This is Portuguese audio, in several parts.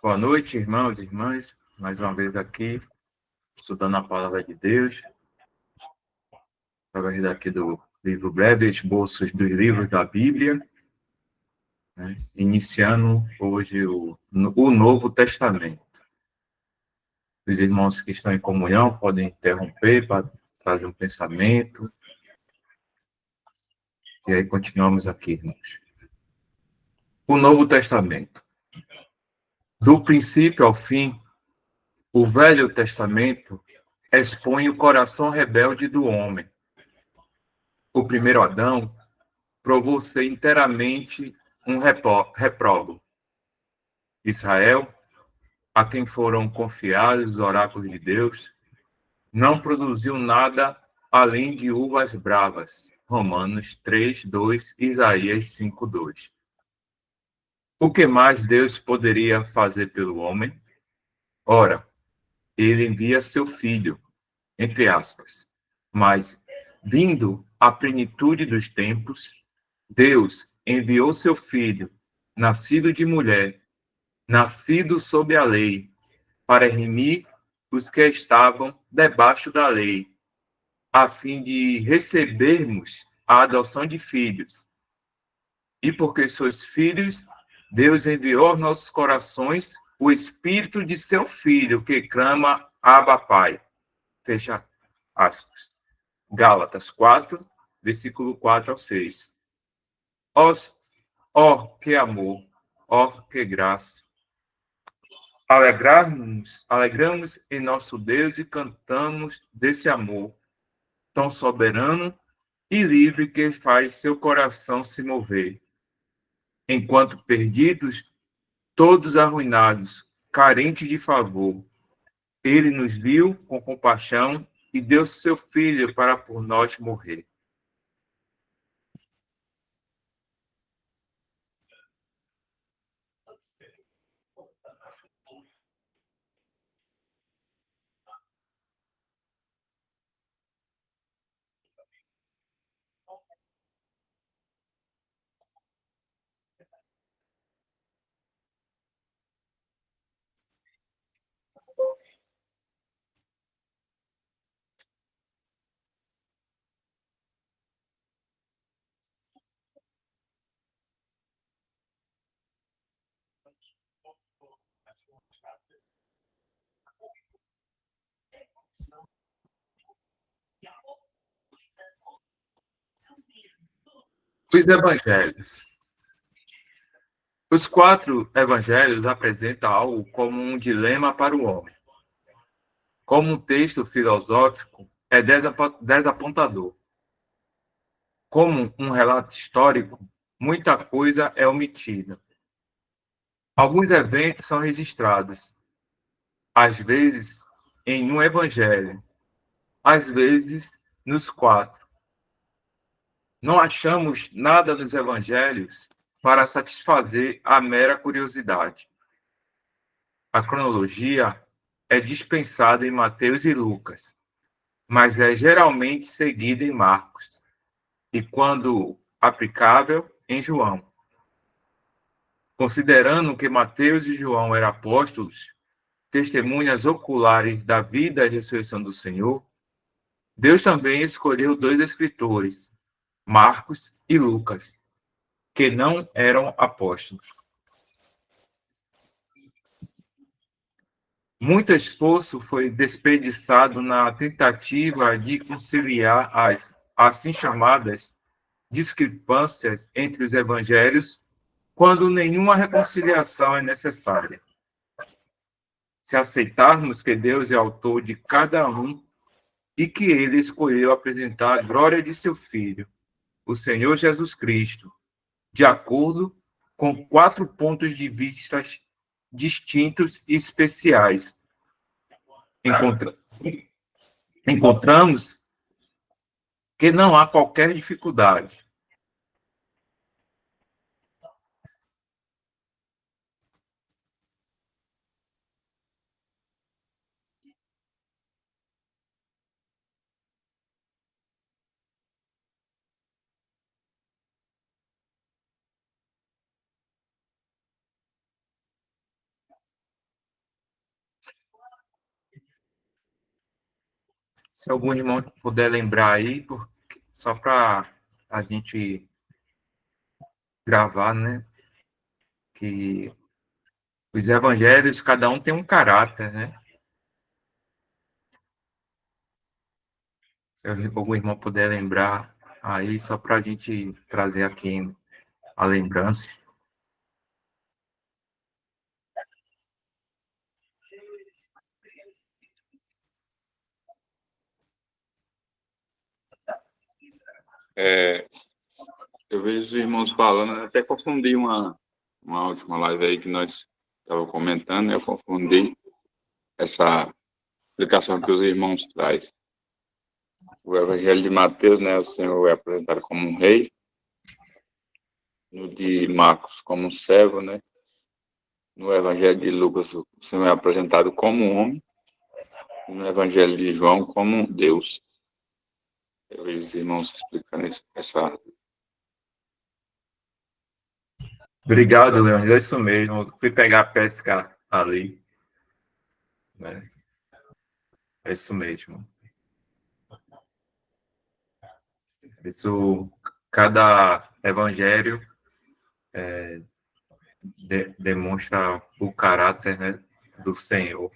Boa noite, irmãos e irmãs. Mais uma vez aqui, estudando a palavra de Deus, através daqui do livro Breve, Esboços dos Livros da Bíblia, né? Iniciando hoje o Novo Testamento. Os irmãos que estão em comunhão podem interromper para trazer um pensamento. E aí continuamos aqui, irmãos. O Novo Testamento. Do princípio ao fim, o Velho Testamento expõe o coração rebelde do homem. O primeiro Adão provou ser inteiramente um repróbio. Israel, a quem foram confiados os oráculos de Deus, não produziu nada além de uvas bravas. Romanos 3:2, Isaías 5:2. O que mais Deus poderia fazer pelo homem? Ora, ele envia seu filho, entre aspas, mas, vindo a plenitude dos tempos, Deus enviou seu filho, nascido de mulher, nascido sob a lei, para remir os que estavam debaixo da lei, a fim de recebermos a adoção de filhos. E porque sois filhos, Deus enviou aos nossos corações o Espírito de seu Filho, que clama, Abba, Pai. Fecha aspas. Gálatas 4, versículo 4 ao 6. Ó, que amor, ó, que graça. Alegramos em nosso Deus e cantamos desse amor tão soberano e livre que faz seu coração se mover. Enquanto perdidos, todos arruinados, carentes de favor, ele nos viu com compaixão e deu seu filho para por nós morrer. Os evangelhos. Os quatro evangelhos apresentam algo como um dilema para o homem. Como um texto filosófico, é desapontador. Como um relato histórico, muita coisa é omitida. Alguns eventos são registrados, às vezes em um evangelho, às vezes nos quatro. Não achamos nada nos evangelhos para satisfazer a mera curiosidade. A cronologia é dispensada em Mateus e Lucas, mas é geralmente seguida em Marcos, e, quando aplicável, em João. Considerando que Mateus e João eram apóstolos, testemunhas oculares da vida e ressurreição do Senhor, Deus também escolheu dois escritores, Marcos e Lucas, que não eram apóstolos. Muito esforço foi desperdiçado na tentativa de conciliar as assim chamadas discrepâncias entre os evangelhos, quando nenhuma reconciliação é necessária. Se aceitarmos que Deus é autor de cada um e que ele escolheu apresentar a glória de seu Filho, o Senhor Jesus Cristo, de acordo com quatro pontos de vista distintos e especiais, encontramos que não há qualquer dificuldade. Se algum irmão puder lembrar aí, só para a gente gravar, né? Que os evangelhos, cada um tem um caráter, né? Se algum irmão puder lembrar aí, só para a gente trazer aqui a lembrança. É, eu vejo os irmãos falando, eu até confundi uma última live aí que nós estávamos comentando, eu confundi essa explicação que os irmãos traz. O Evangelho de Mateus, né, o Senhor é apresentado como um rei, no de Marcos como um servo, né? No Evangelho de Lucas, o Senhor é apresentado como um homem, e no Evangelho de João como um Deus. Eu vejo os irmãos explicando essa. Obrigado, Leandro. É isso mesmo. Eu fui pegar a pesca ali. Né? É isso mesmo. Isso, cada evangelho demonstra o caráter, né, do Senhor.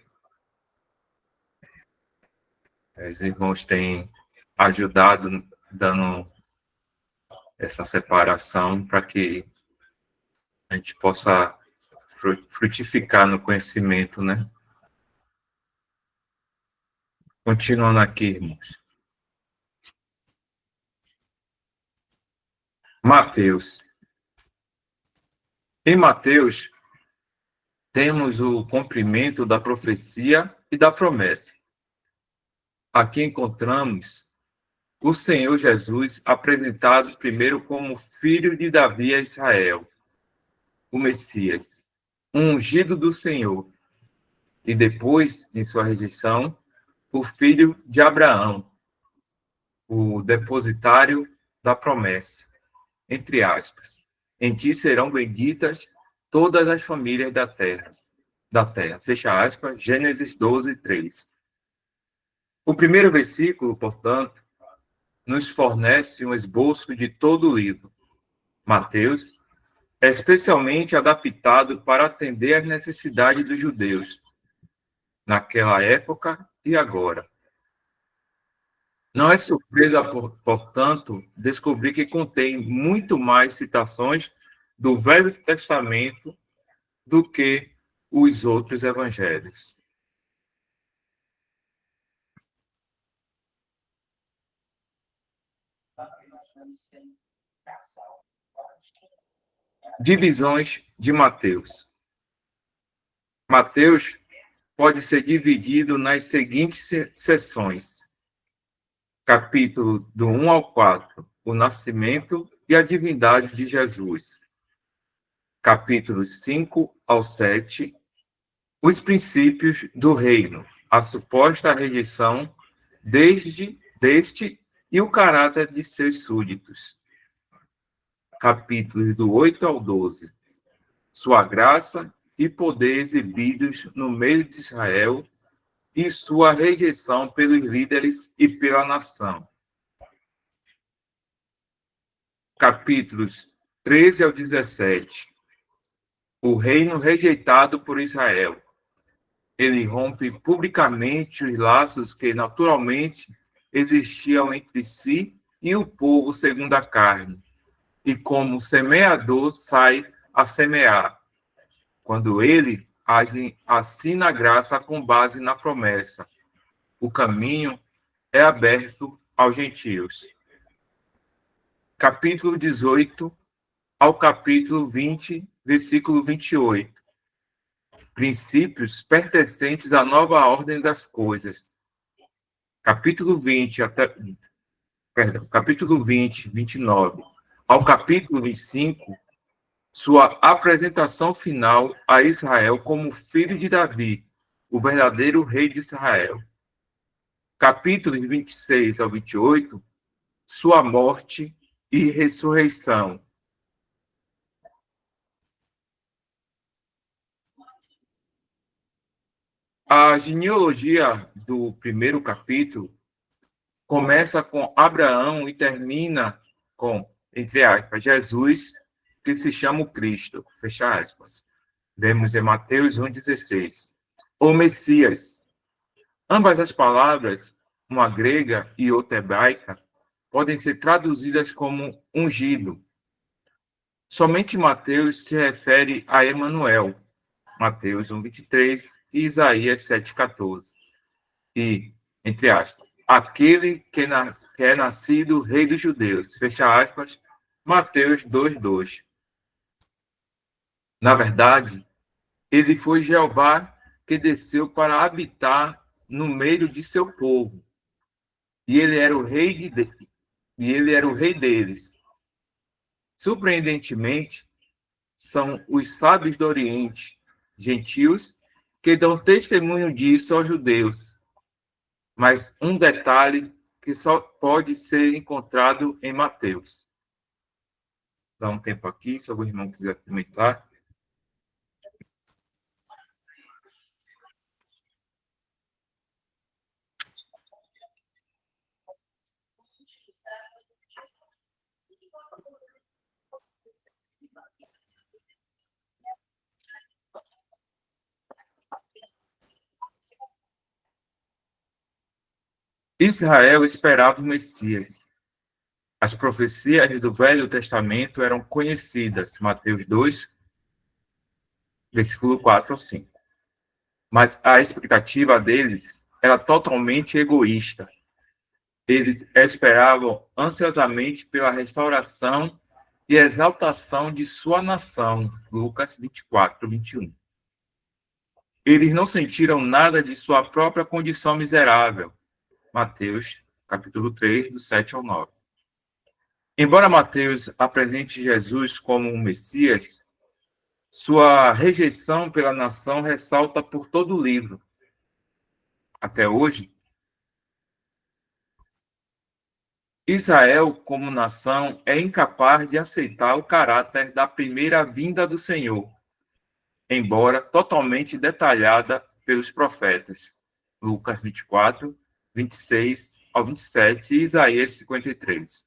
Os irmãos têm ajudado, dando essa separação para que a gente possa frutificar no conhecimento, né? Continuando aqui, irmãos. Mateus. Em Mateus, temos o cumprimento da profecia e da promessa. Aqui encontramos o Senhor Jesus apresentado primeiro como filho de Davi a Israel, o Messias, o ungido do Senhor, e depois, em sua rejeição, o filho de Abraão, o depositário da promessa, entre aspas. Em ti serão benditas todas as famílias da terra. Fecha aspas, Gênesis 12, 3. O primeiro versículo, portanto, nos fornece um esboço de todo o livro. Mateus é especialmente adaptado para atender às necessidades dos judeus, naquela época e agora. Não é surpresa, portanto, descobrir que contém muito mais citações do Velho Testamento do que os outros evangelhos. Divisões de Mateus. Mateus pode ser dividido nas seguintes seções. Capítulo do 1 ao 4, o nascimento e a divindade de Jesus. Capítulos 5 ao 7, os princípios do reino, a suposta rejeição deste e o caráter de seus súditos. Capítulos do 8 ao 12, sua graça e poder exibidos no meio de Israel e sua rejeição pelos líderes e pela nação. Capítulos 13 ao 17. O reino rejeitado por Israel. Ele rompe publicamente os laços que naturalmente existiam entre si e o povo segundo a carne. E como semeador sai a semear, quando ele age assim na graça com base na promessa. O caminho é aberto aos gentios. Capítulo 18 ao capítulo 20, versículo 28. Princípios pertencentes à nova ordem das coisas. Capítulo 20 capítulo 20, 29 ao capítulo 25, sua apresentação final a Israel como filho de Davi, o verdadeiro rei de Israel. Capítulos 26 ao 28, sua morte e ressurreição. A genealogia do primeiro capítulo começa com Abraão e termina com, entre aspas, Jesus, que se chama o Cristo, fecha aspas. Vemos em Mateus 1,16. O Messias. Ambas as palavras, uma grega e outra hebraica, podem ser traduzidas como ungido. Somente Mateus se refere a Emanuel, Mateus 1,23 e Isaías 7,14. E, entre aspas, aquele que é nascido rei dos judeus, fecha aspas, Mateus 2,2. Na verdade, ele foi Jeová que desceu para habitar no meio de seu povo. E ele era o rei deles. Surpreendentemente, são os sábios do Oriente, gentios, que dão testemunho disso aos judeus. Mas um detalhe que só pode ser encontrado em Mateus. Dá um tempo aqui, se algum irmão quiser comentar. Israel esperava o Messias. As profecias do Velho Testamento eram conhecidas, Mateus 2, versículo 4 ao 5. Mas a expectativa deles era totalmente egoísta. Eles esperavam ansiosamente pela restauração e exaltação de sua nação, Lucas 24, 21. Eles não sentiram nada de sua própria condição miserável, Mateus capítulo 3, do 7 ao 9. Embora Mateus apresente Jesus como um Messias, sua rejeição pela nação ressalta por todo o livro. Até hoje, Israel, como nação, é incapaz de aceitar o caráter da primeira vinda do Senhor, embora totalmente detalhada pelos profetas. Lucas 24, 26 ao 27 e Isaías 53.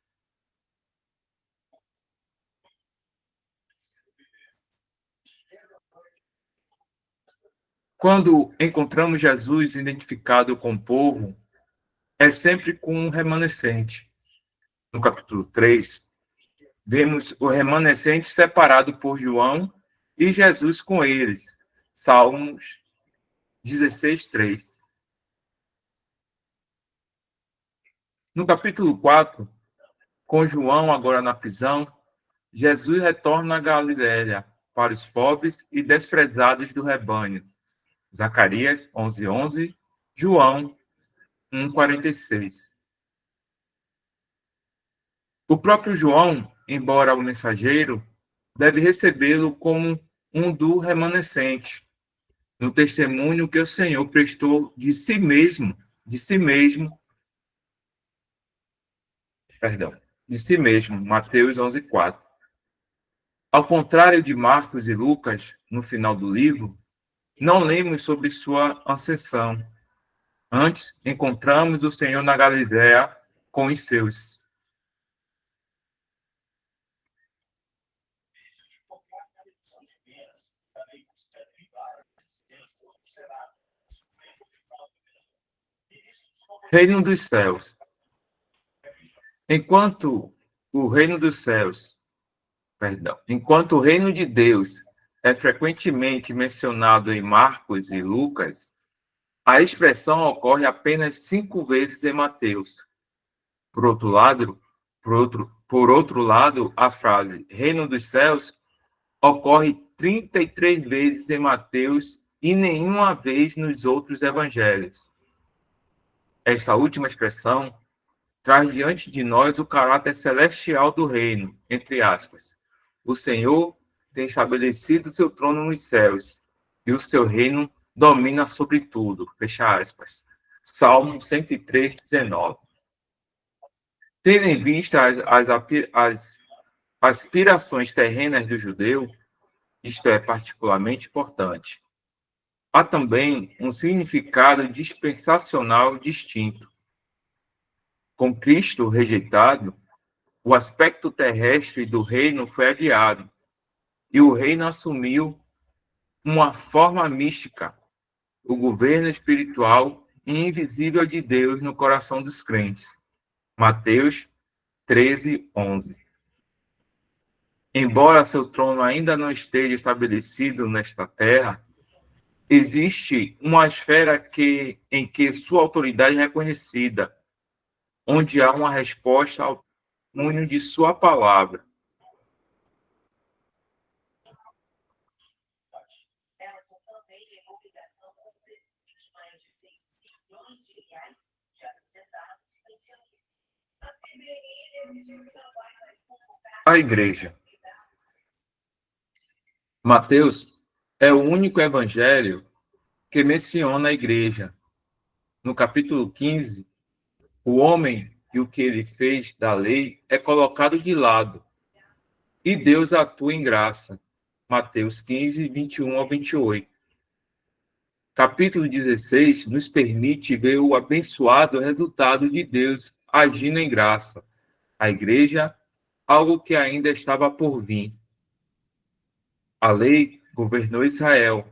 Quando encontramos Jesus identificado com o povo, é sempre com um remanescente. No capítulo 3, vemos o remanescente separado por João e Jesus com eles. Salmos 16, 3. No capítulo 4, com João agora na prisão, Jesus retorna a Galiléia para os pobres e desprezados do rebanho. Zacarias 11, 11, João 1, 46. O próprio João, embora o mensageiro, deve recebê-lo como um do remanescente, no testemunho que o Senhor prestou de si mesmo, Mateus 11, 4. Ao contrário de Marcos e Lucas, no final do livro, não lemos sobre sua ascensão. Antes, encontramos o Senhor na Galiléia com os seus. Reino dos céus. Enquanto o reino de Deus é frequentemente mencionado em Marcos e Lucas, a expressão ocorre apenas 5 vezes em Mateus. Por outro lado, a frase reino dos céus ocorre 33 vezes em Mateus e nenhuma vez nos outros evangelhos. Esta última expressão traz diante de nós o caráter celestial do reino, entre aspas. O Senhor tem estabelecido seu trono nos céus, e o seu reino domina sobre tudo, fecha aspas. Salmo 103, 19. Tendo em vista as aspirações terrenas do judeu, isto é particularmente importante. Há também um significado dispensacional distinto. Com Cristo rejeitado, o aspecto terrestre do reino foi adiado, e o reino assumiu uma forma mística, o governo espiritual e invisível de Deus no coração dos crentes. Mateus 13:11. Embora seu trono ainda não esteja estabelecido nesta terra, existe uma esfera em que sua autoridade é reconhecida, onde há uma resposta ao testemunho de sua palavra. A igreja. Mateus é o único evangelho que menciona a igreja. No capítulo 15, o homem e o que ele fez da lei é colocado de lado, e Deus atua em graça. Mateus 15, 21-28. Capítulo 16 nos permite ver o abençoado resultado de Deus agindo em graça. A igreja, algo que ainda estava por vir. A lei governou Israel,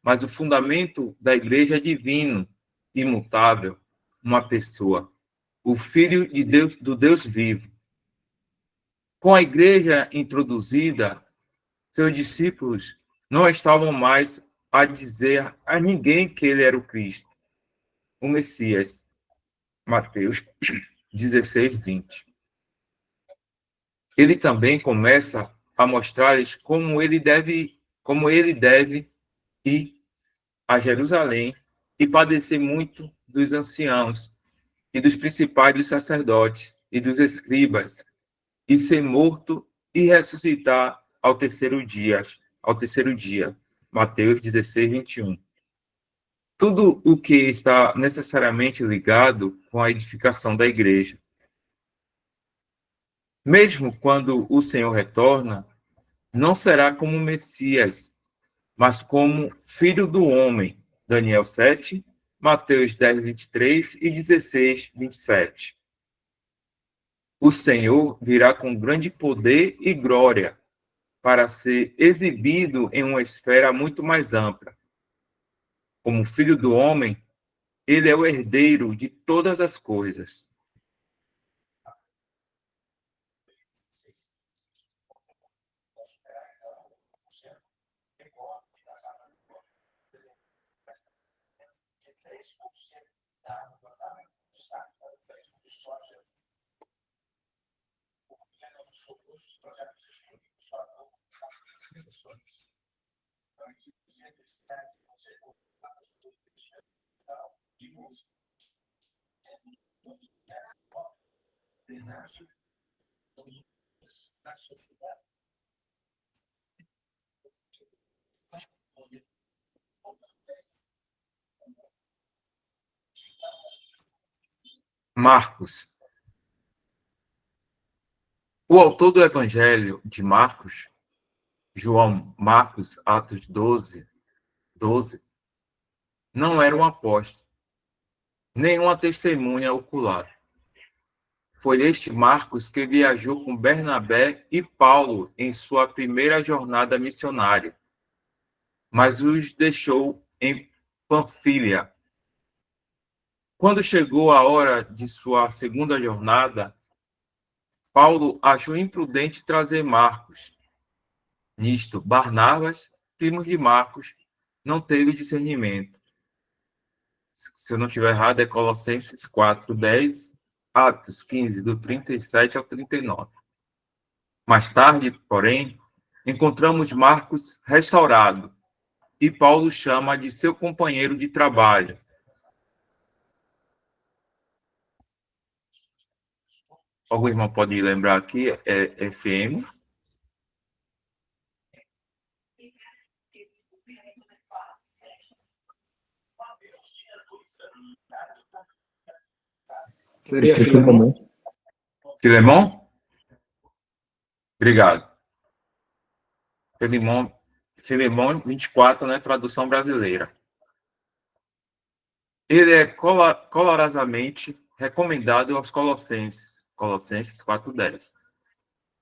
mas o fundamento da igreja é divino, imutável, uma pessoa, o Filho de Deus, do Deus vivo. Com a igreja introduzida, seus discípulos não estavam mais a dizer a ninguém que ele era o Cristo, o Messias. Mateus 16:20. Ele também começa a mostrar-lhes como ele deve ir a Jerusalém e padecer muito dos anciãos e dos principais dos sacerdotes e dos escribas, e ser morto e ressuscitar ao terceiro dia. Mateus 16:21. Tudo o que está necessariamente ligado com a edificação da igreja. Mesmo quando o Senhor retorna, não será como Messias, mas como Filho do Homem. Daniel 7, Mateus 10:23 e 16:27. O Senhor virá com grande poder e glória para ser exibido em uma esfera muito mais ampla. Como Filho do Homem, ele é o herdeiro de todas as coisas. Marcos. O autor do Evangelho de Marcos, João Marcos, Atos 12, não era um apóstolo, nem uma testemunha ocular. Foi este Marcos que viajou com Bernabé e Paulo em sua primeira jornada missionária, mas os deixou em Panfilha. Quando chegou a hora de sua segunda jornada, Paulo achou imprudente trazer Marcos. Nisto, Barnabas, primo de Marcos, não teve discernimento. Se eu não estiver errado, é Colossenses 4:10, Atos 15, do 37 ao 39. Mais tarde, porém, encontramos Marcos restaurado, e Paulo chama de seu companheiro de trabalho. Algum irmão pode lembrar aqui, é FM. Seria Filemão. Filemão? Obrigado. Filemão 24, né? Tradução brasileira. Ele é colorosamente recomendado aos Colossenses, Colossenses 4:10.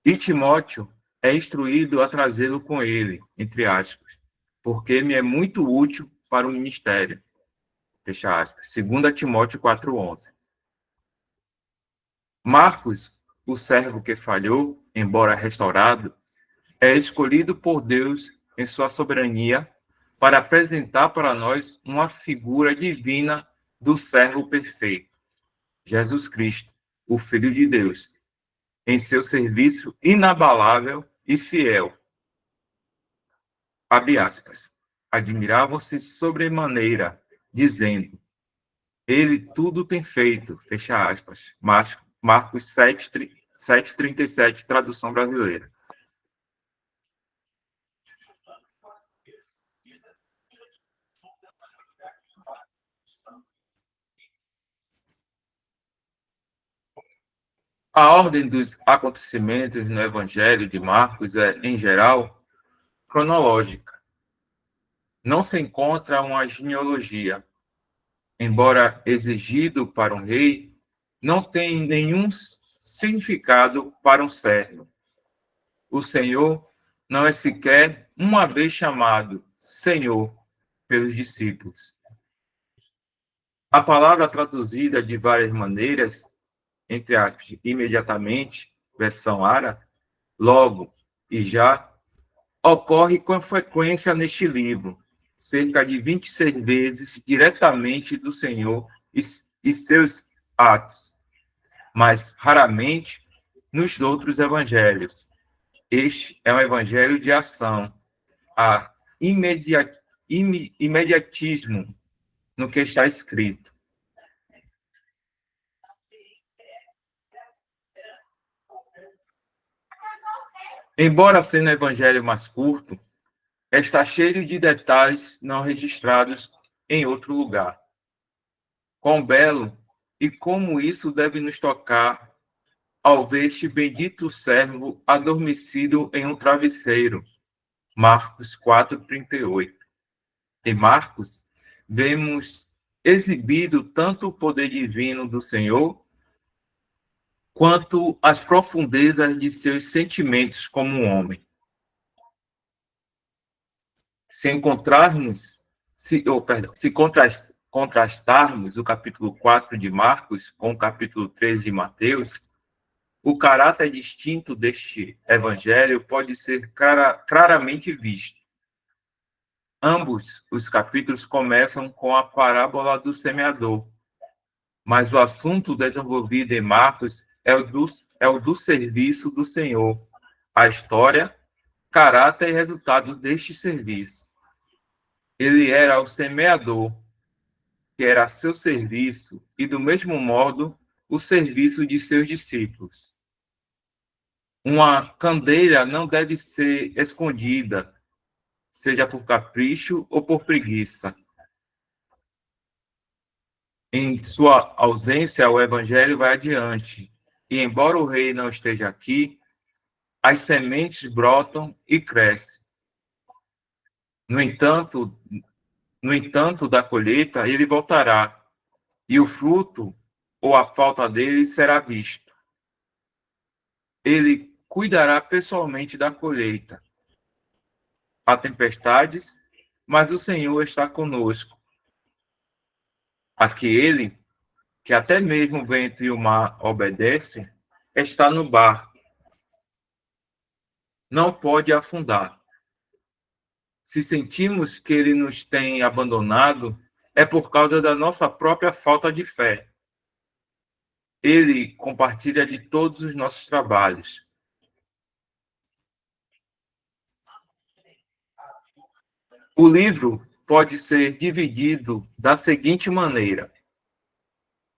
E Timóteo é instruído a trazê-lo com ele, entre aspas, porque me é muito útil para o ministério, fecha aspas, 2 Timóteo 4:11. Marcos, o servo que falhou, embora restaurado, é escolhido por Deus em sua soberania para apresentar para nós uma figura divina do servo perfeito, Jesus Cristo, o Filho de Deus, em seu serviço inabalável e fiel. Abre aspas. Admiravam-se sobremaneira, dizendo, ele tudo tem feito, fecha aspas. Marcos 7:37, tradução brasileira. A ordem dos acontecimentos no Evangelho de Marcos é, em geral, cronológica. Não se encontra uma genealogia. Embora exigido para um rei, não tem nenhum significado para um servo. O Senhor não é sequer uma vez chamado Senhor pelos discípulos. A palavra traduzida de várias maneiras, entre aspas, imediatamente, versão árabe, logo e já, ocorre com frequência neste livro, cerca de 26 vezes diretamente do Senhor e seus atos, mas raramente nos outros evangelhos. Este é um evangelho de ação, há imediatismo no que está escrito. Embora sendo o evangelho mais curto, está cheio de detalhes não registrados em outro lugar. Quão belo e como isso deve nos tocar ao ver este bendito servo adormecido em um travesseiro. Marcos 4:38. Em Marcos, vemos exibido tanto o poder divino do Senhor, quanto as profundezas de seus sentimentos como um homem. Se contrastarmos o capítulo 4 de Marcos com o capítulo 3 de Mateus, o caráter distinto deste evangelho pode ser claramente visto. Ambos os capítulos começam com a parábola do semeador, mas o assunto desenvolvido em Marcos é o do serviço do Senhor, a história, caráter e resultado deste serviço. Ele era o semeador, que era a seu serviço, e do mesmo modo, o serviço de seus discípulos. Uma candeia não deve ser escondida, seja por capricho ou por preguiça. Em sua ausência, o evangelho vai adiante. E embora o rei não esteja aqui, as sementes brotam e crescem. No entanto, da colheita, ele voltará, e o fruto ou a falta dele será visto. Ele cuidará pessoalmente da colheita. Há tempestades, mas o Senhor está conosco. Aquele que até mesmo o vento e o mar obedecem, está no barco. Não pode afundar. Se sentimos que ele nos tem abandonado, é por causa da nossa própria falta de fé. Ele compartilha de todos os nossos trabalhos. O livro pode ser dividido da seguinte maneira: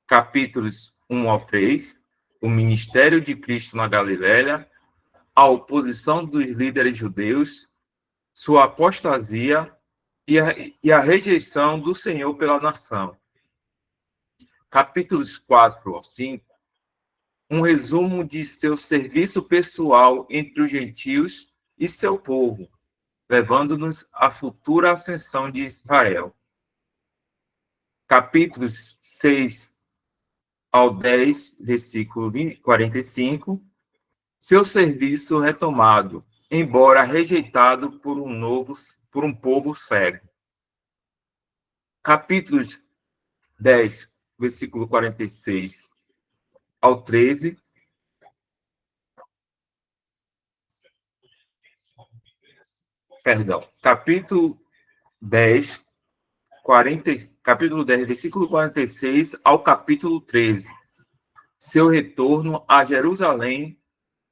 capítulos 1 ao 3, o ministério de Cristo na Galiléia, a oposição dos líderes judeus, sua apostasia e a rejeição do Senhor pela nação. Capítulos 4 ao 5, um resumo de seu serviço pessoal entre os gentios e seu povo, levando-nos à futura ascensão de Israel. Capítulos 6 ao 10, versículo 45, seu serviço retomado, embora rejeitado por um povo cego. Capítulos 10, versículo 46 ao 13. Perdão. Capítulo 10, capítulo 10, versículo 46 ao capítulo 13. Seu retorno a Jerusalém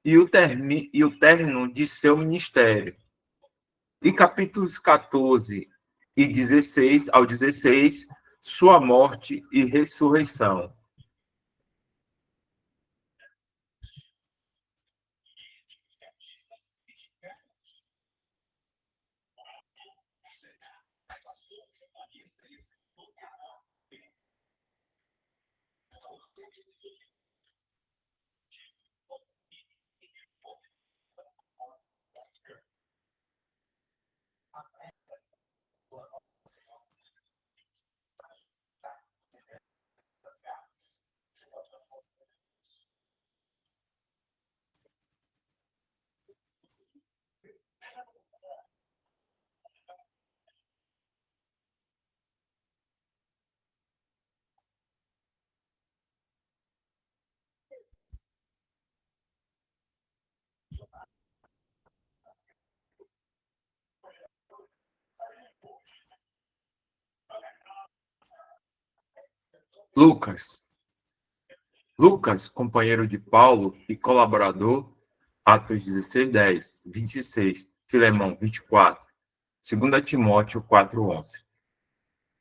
e o término de seu ministério. E capítulos 14 e 16 ao 16, sua morte e ressurreição. Lucas, companheiro de Paulo e colaborador, Atos 16, 10, 26, Filemão 24, 2 Timóteo 4, 11.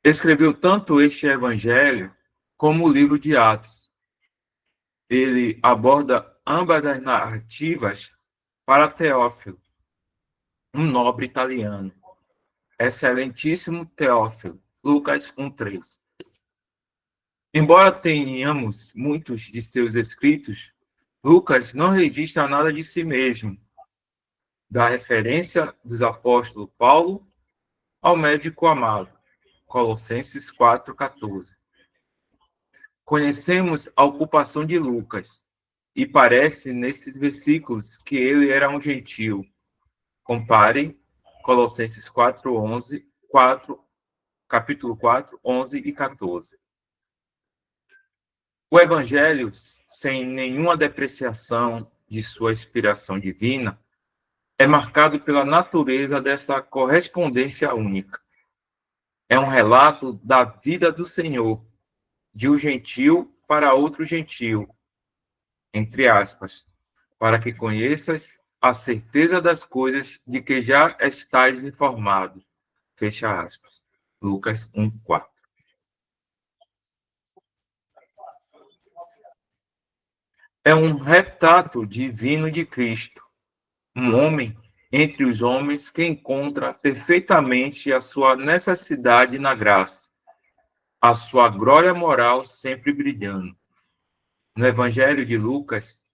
Escreveu tanto este evangelho como o livro de Atos. Ele aborda ambas as narrativas para Teófilo, um nobre italiano. Excelentíssimo Teófilo, Lucas 1:3. Embora tenhamos muitos de seus escritos, Lucas não registra nada de si mesmo. Dá referência dos apóstolos Paulo ao médico amado, Colossenses 4:14. Conhecemos a ocupação de Lucas, e parece nesses versículos que ele era um gentio. Compare Colossenses 4:11, capítulo 4, 11 e 14. O Evangelho, sem nenhuma depreciação de sua inspiração divina, é marcado pela natureza dessa correspondência única. É um relato da vida do Senhor, de um gentil para outro gentil, entre aspas, para que conheças a certeza das coisas de que já estais informado, fecha aspas. Lucas 1:4. É um retrato divino de Cristo, um homem entre os homens que encontra perfeitamente a sua necessidade na graça, a sua glória moral sempre brilhando. No Evangelho de Lucas,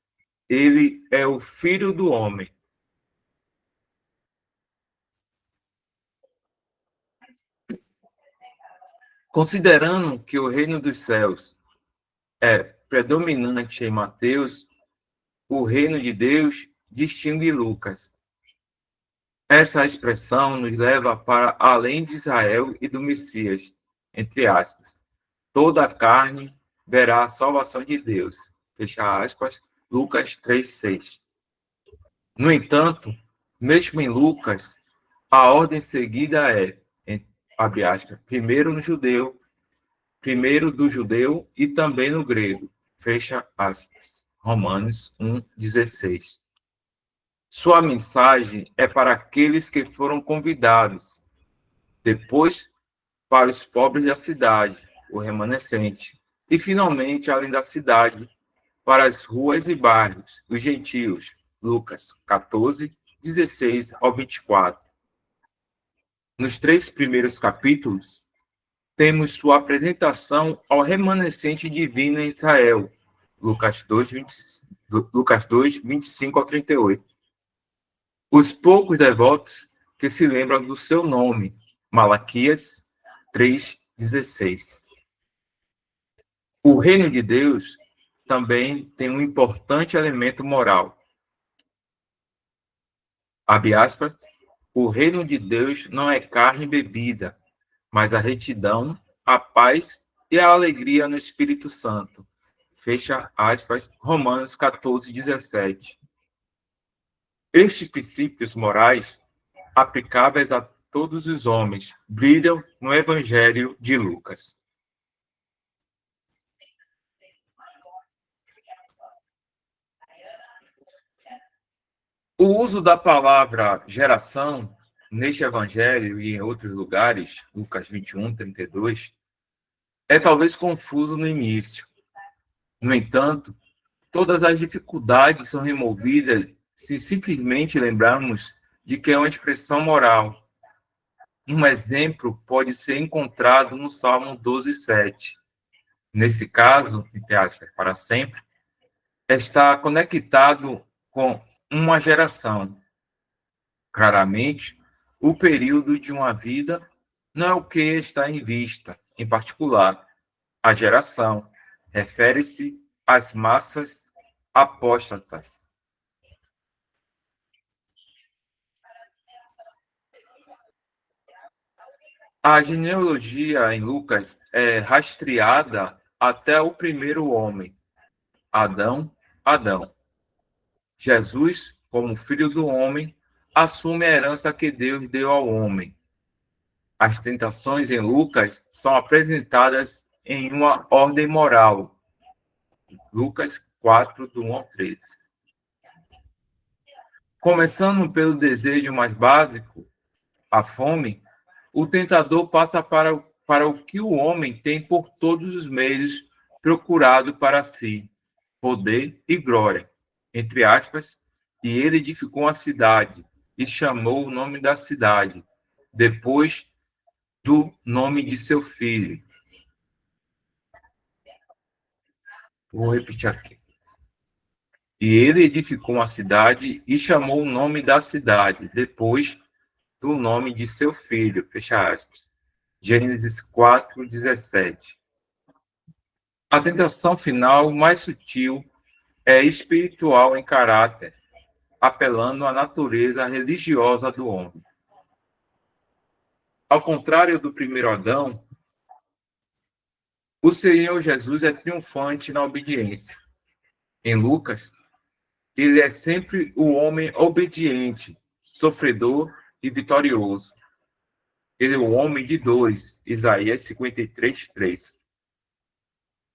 ele é o Filho do homem. Considerando que o reino dos céus é predominante em Mateus, o reino de Deus distingue Lucas. Essa expressão nos leva para além de Israel e do Messias, entre aspas. Toda a carne verá a salvação de Deus, fecha aspas, Lucas 3:6. No entanto, mesmo em Lucas, a ordem seguida é, abre aspas, primeiro do judeu e também no grego, fecha aspas, Romanos 1:16. Sua mensagem é para aqueles que foram convidados, depois para os pobres da cidade, o remanescente, e finalmente, além da cidade, para as ruas e bairros, os gentios, Lucas 14, 16 ao 24. Nos 3 primeiros capítulos, temos sua apresentação ao remanescente divino em Israel, Lucas 2, 25 ao 38. Os poucos devotos que se lembram do seu nome, Malaquias 3:16. O reino de Deus também tem um importante elemento moral. Abre aspas, o reino de Deus não é carne e bebida, mas a retidão, a paz e a alegria no Espírito Santo. Fecha aspas, Romanos 14, 17. Estes princípios morais, aplicáveis a todos os homens, brilham no Evangelho de Lucas. O uso da palavra geração neste evangelho e em outros lugares, Lucas 21, 32, é talvez confuso no início. No entanto, todas as dificuldades são removidas se simplesmente lembrarmos de que é uma expressão moral. Um exemplo pode ser encontrado no Salmo 12, 7. Nesse caso, entre aspas, para sempre, está conectado com uma geração. Claramente, o período de uma vida não é o que está em vista, em particular. A geração refere-se às massas apóstatas. A genealogia em Lucas é rastreada até o primeiro homem, Adão. Jesus, como filho do homem, assume a herança que Deus deu ao homem. As tentações em Lucas são apresentadas em uma ordem moral. Lucas 4, do 1 ao 13. Começando pelo desejo mais básico, a fome, o tentador passa para o que o homem tem por todos os meios procurado para si, poder e glória, entre aspas, e ele edificou uma cidade e chamou o nome da cidade, depois do nome de seu filho. Vou repetir aqui. E ele edificou uma cidade e chamou o nome da cidade, depois do nome de seu filho. Fecha aspas. Gênesis 4, 17. A tentação final, mais sutil, é espiritual em caráter, apelando à natureza religiosa do homem. Ao contrário do primeiro Adão, o Senhor Jesus é triunfante na obediência. Em Lucas, ele é sempre o homem obediente, sofredor e vitorioso. Ele é o homem de dores, Isaías 53, 3.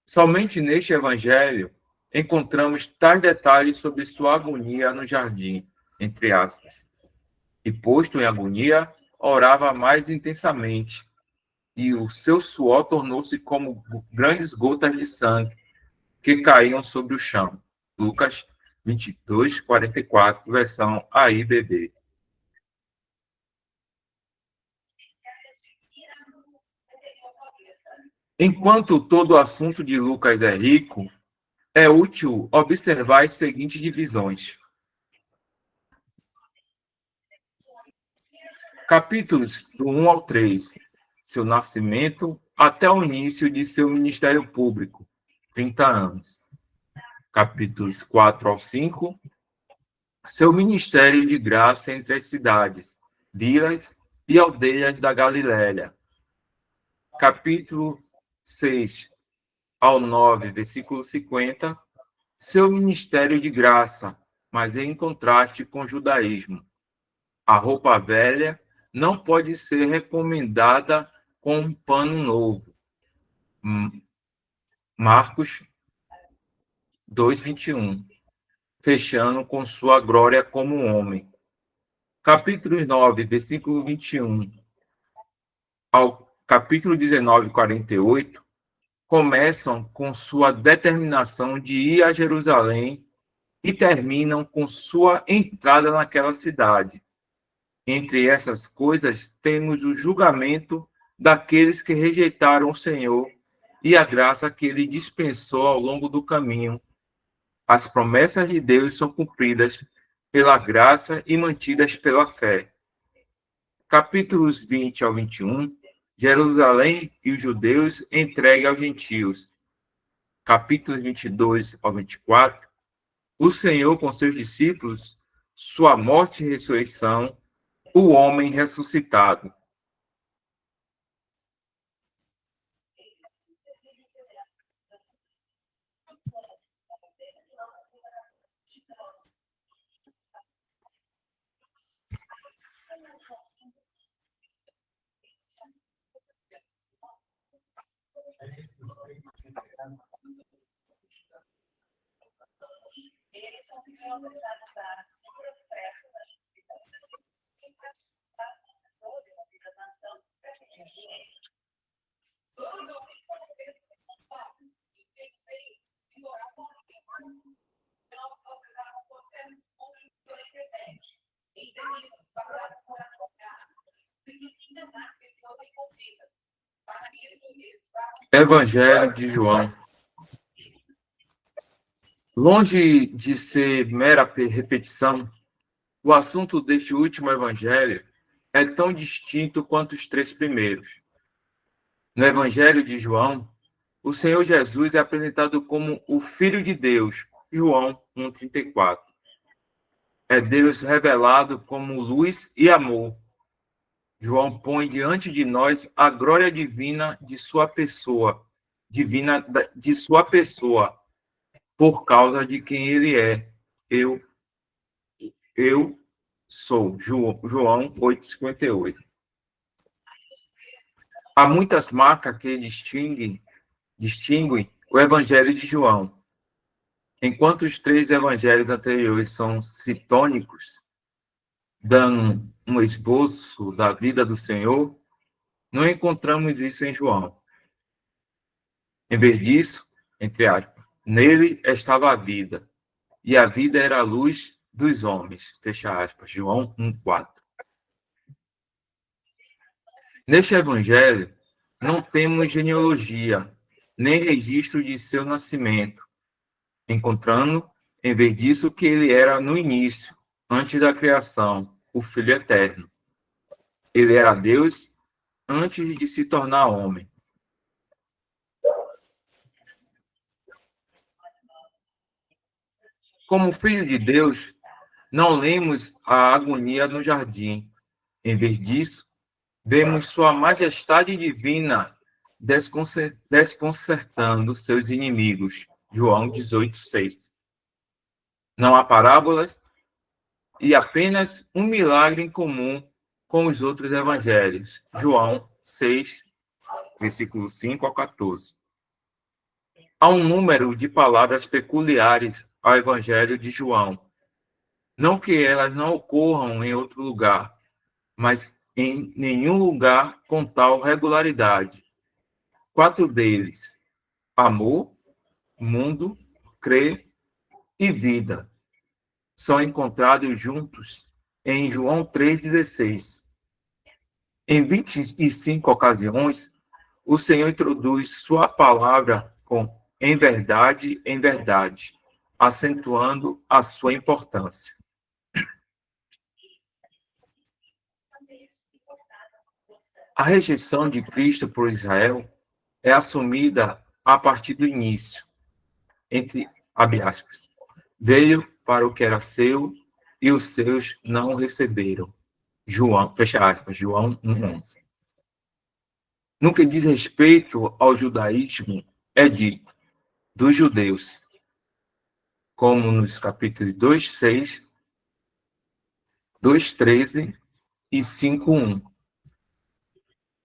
Somente neste evangelho encontramos tais detalhes sobre sua agonia no jardim, entre aspas. E posto em agonia, orava mais intensamente, e o seu suor tornou-se como grandes gotas de sangue que caíam sobre o chão. Lucas 22, 44, versão AIBB. Enquanto todo o assunto de Lucas é rico, é útil observar as seguintes divisões. Capítulos do 1 ao 3, seu nascimento até o início de seu ministério público, 30 anos. Capítulos 4 ao 5, seu ministério de graça entre as cidades, vilas e aldeias da Galiléia. Capítulo 6 ao 9, versículo 50, seu ministério de graça, mas em contraste com o judaísmo. A roupa velha não pode ser recomendada com um pano novo. Marcos 2:21, fechando com sua glória como homem. Capítulo 9, versículo 21 ao capítulo 19, 48, começam com sua determinação de ir a Jerusalém e terminam com sua entrada naquela cidade. Entre essas coisas, temos o julgamento daqueles que rejeitaram o Senhor e a graça que ele dispensou ao longo do caminho. As promessas de Deus são cumpridas pela graça e mantidas pela fé. Capítulos 20 ao 21, Jerusalém e os judeus entregues aos gentios. capítulos 22 ao 24, o Senhor com seus discípulos, sua morte e ressurreição, o homem ressuscitado. Evangelho de João. Longe de ser mera repetição, o assunto deste último evangelho é tão distinto quanto os três primeiros. No Evangelho de João, o Senhor Jesus é apresentado como o Filho de Deus, João 1,34. É Deus revelado como luz e amor. João põe diante de nós a glória divina de sua pessoa, por causa de quem ele é. Eu sou. João 8,58. Há muitas marcas que distinguem o Evangelho de João. Enquanto os três evangelhos anteriores são citônicos, dando um esboço da vida do Senhor, não encontramos isso em João. Em vez disso, entre aspas, nele estava a vida, e a vida era a luz dos homens. Fecha aspas. João 1,4. Neste evangelho, não temos genealogia, nem registro de seu nascimento, encontrando, em vez disso, que ele era no início, antes da criação, o Filho eterno. Ele era Deus antes de se tornar homem. Como Filho de Deus, não lemos a agonia no jardim. Em vez disso, vemos sua majestade divina desconcertando seus inimigos. João 18,6. Não há parábolas e apenas um milagre em comum com os outros evangelhos. João 6, versículo 5 ao 14. Há um número de palavras peculiares ao evangelho de João. Não que elas não ocorram em outro lugar, mas em nenhum lugar com tal regularidade. 4 deles: amor, mundo, crer e vida, são encontrados juntos em João 3,16. Em 25 ocasiões, o Senhor introduz sua palavra com em verdade, acentuando a sua importância. A rejeição de Cristo por Israel é assumida a partir do início, entre aspas, veio para o que era seu e os seus não o receberam. João, fecha aspas, João 1,11. No que diz respeito ao judaísmo, é dito dos judeus, como nos capítulos 2,6, 2,13 e 5,1.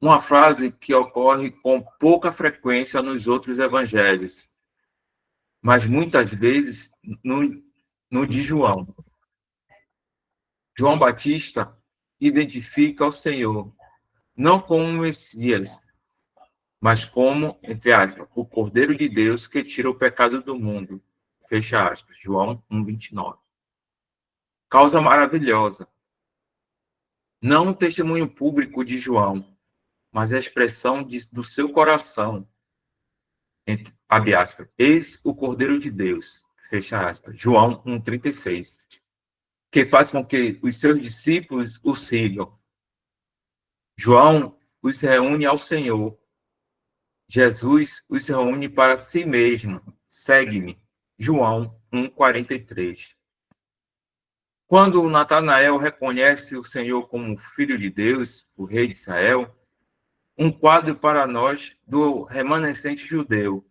Uma frase que ocorre com pouca frequência nos outros evangelhos, mas muitas vezes no de João. João Batista identifica o Senhor não como um Messias, mas como, entre aspas, o Cordeiro de Deus que tira o pecado do mundo. Fecha aspas. João 1,29. Causa maravilhosa. Não um testemunho público de João, mas a expressão do seu coração. Abre aspas. Eis o Cordeiro de Deus. Fecha aspas. João 1,36. Que faz com que os seus discípulos o sigam. João os reúne ao Senhor. Jesus os reúne para si mesmo. Segue-me. João 1,43. Quando Natanael reconhece o Senhor como Filho de Deus, o Rei de Israel, um quadro para nós do remanescente judeu.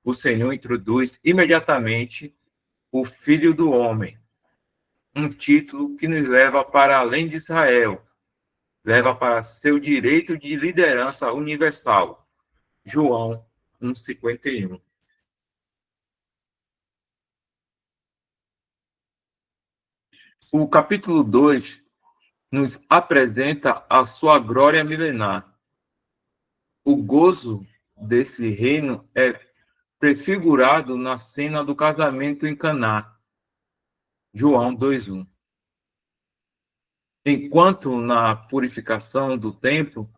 O Senhor introduz imediatamente o Filho do Homem, um título que nos leva para além de Israel, leva para seu direito de liderança universal. João 1,51. O capítulo 2 nos apresenta a sua glória milenar. O gozo desse reino é prefigurado na cena do casamento em Caná. João 2:1. Enquanto na purificação do templo,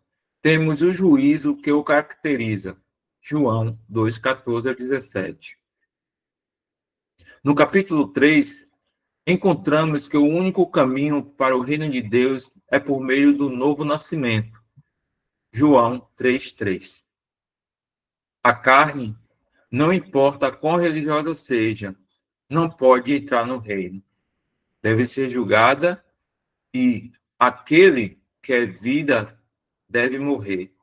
temos o juízo que o caracteriza. João 2:14-17. No capítulo 3, encontramos que o único caminho para o reino de Deus é por meio do novo nascimento. João 3:3. A carne, não importa quão religiosa seja, não pode entrar no reino. Deve ser julgada e aquele que é vida deve morrer.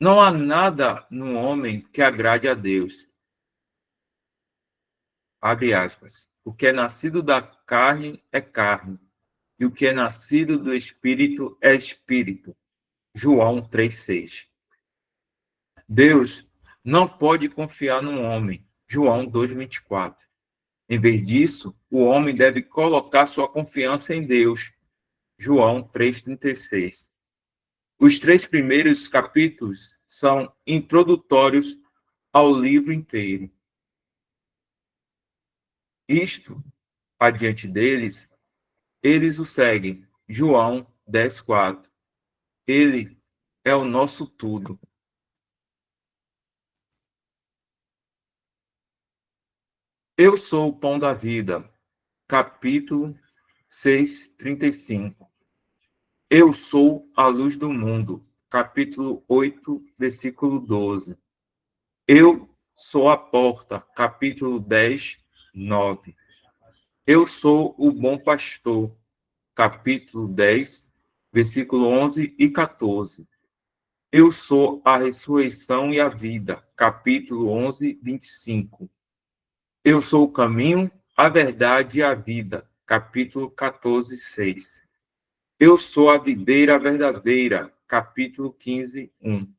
Não há nada no homem que agrade a Deus. Abre aspas. O que é nascido da carne é carne, e o que é nascido do espírito é espírito. João 3:6. Deus não pode confiar no homem. João 2:24. Em vez disso, o homem deve colocar sua confiança em Deus. João 3:36. Os 3 primeiros capítulos são introdutórios ao livro inteiro. Isto, adiante deles, eles o seguem. João 10:4. Ele é o nosso tudo. Eu sou o pão da vida. Capítulo 6:35. Eu sou a luz do mundo. Capítulo 8, versículo 12. Eu sou a porta. Capítulo 10, 9. Eu sou o bom pastor. Capítulo 10, versículo 11 e 14. Eu sou a ressurreição e a vida. Capítulo 11, 25. Eu sou o caminho, a verdade e a vida. Capítulo 14, 6. Eu sou a videira verdadeira. Capítulo 15, 1.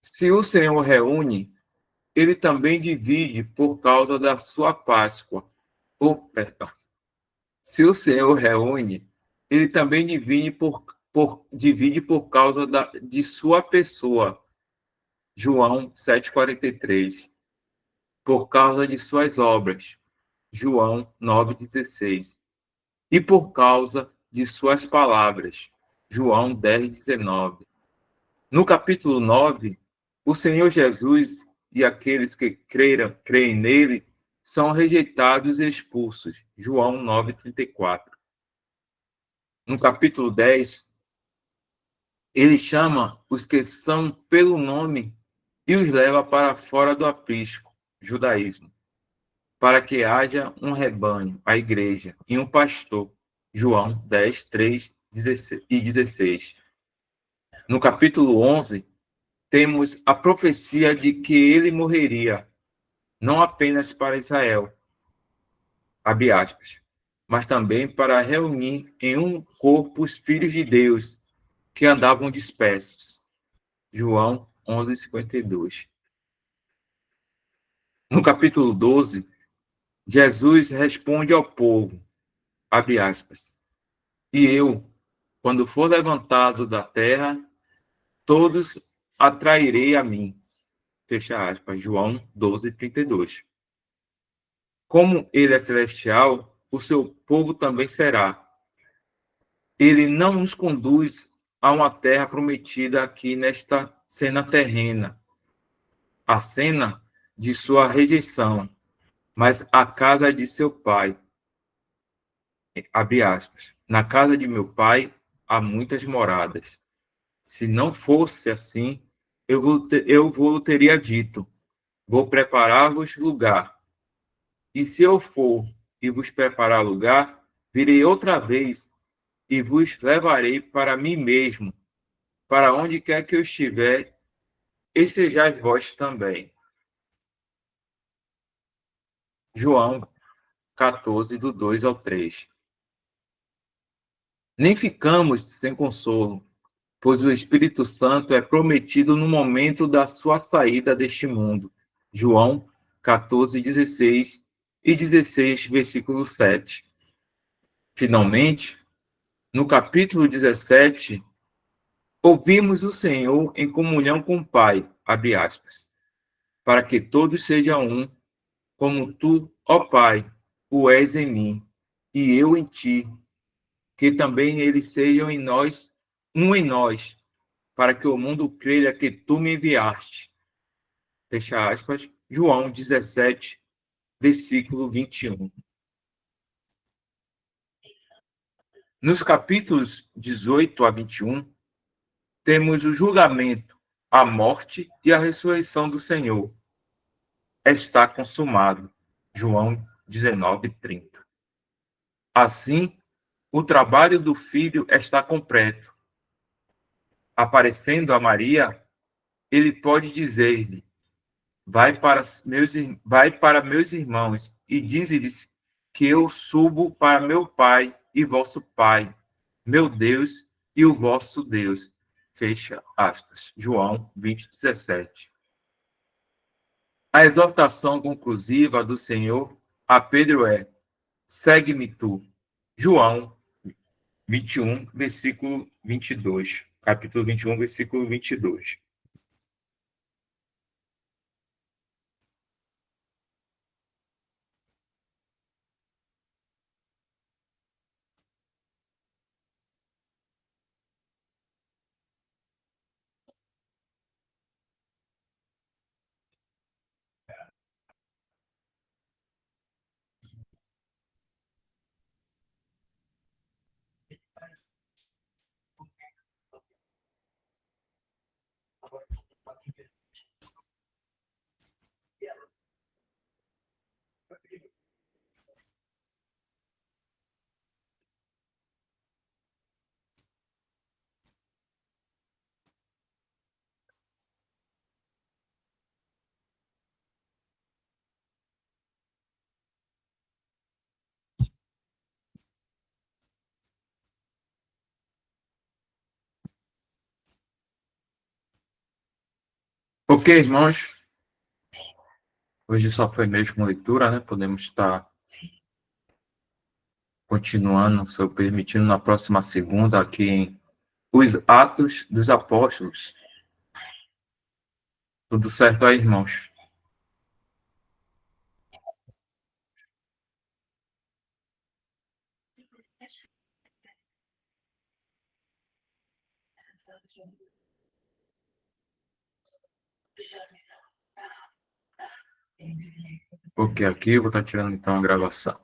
Se o Senhor reúne, ele também divide por causa da sua Páscoa. Se o Senhor reúne, ele também divide por causa de sua pessoa. João 7,43. Por causa de suas obras. João 9,16. E por causa de suas palavras. João 10,19. No capítulo 9, o Senhor Jesus e aqueles que creem nele são rejeitados e expulsos. João 9,34. No capítulo 10, ele chama os que são pelo nome e os leva para fora do aprisco, judaísmo, para que haja um rebanho, a igreja, e um pastor. João 10, 3 e 16. No capítulo 11, temos a profecia de que ele morreria, não apenas para Israel, abre aspas, mas também para reunir em um corpo os filhos de Deus que andavam dispersos. João 11:52. No capítulo 12, Jesus responde ao povo, abre aspas, e eu, quando for levantado da terra, todos atrairei a mim. Fecha aspas. João 12:32. Como ele é celestial, o seu povo também será. Ele não nos conduz a uma terra prometida aqui nesta cena terrena, a cena de sua rejeição, mas a casa de seu pai. abre aspas, na casa de meu pai há muitas moradas. Se não fosse assim, eu vou teria dito, vou preparar-vos lugar. E se eu for e vos preparar lugar, virei outra vez e vos levarei para mim mesmo, para onde quer que eu estiver, estejais vós também. João 14, do 2 ao 3. Nem ficamos sem consolo, pois o Espírito Santo é prometido no momento da sua saída deste mundo. João 14, 16 e 16, versículo 7. Finalmente, no capítulo 17, ouvimos o Senhor em comunhão com o Pai, abre aspas, para que todos sejam um, como tu, ó Pai, o és em mim, e eu em ti, que também eles sejam em nós, um em nós, para que o mundo creia que tu me enviaste. Fecha aspas, João 17, versículo 21. Nos capítulos 18 a 21, temos o julgamento, a morte e a ressurreição do Senhor. Está consumado. João 19, 30. Assim, o trabalho do Filho está completo. Aparecendo a Maria, ele pode dizer-lhe, vai para meus irmãos e dize-lhes que eu subo para meu Pai e vosso Pai, meu Deus e o vosso Deus. Fecha aspas. João 20, 17. A exortação conclusiva do Senhor a Pedro é: segue-me tu. João 21, versículo 22. Capítulo 21, versículo 22. Ok, irmãos, hoje só foi mesmo leitura, né? Podemos estar continuando, se eu permitindo, na próxima segunda, aqui em Os Atos dos Apóstolos. Tudo certo aí, irmãos? Ok, aqui eu vou estar tirando então a gravação.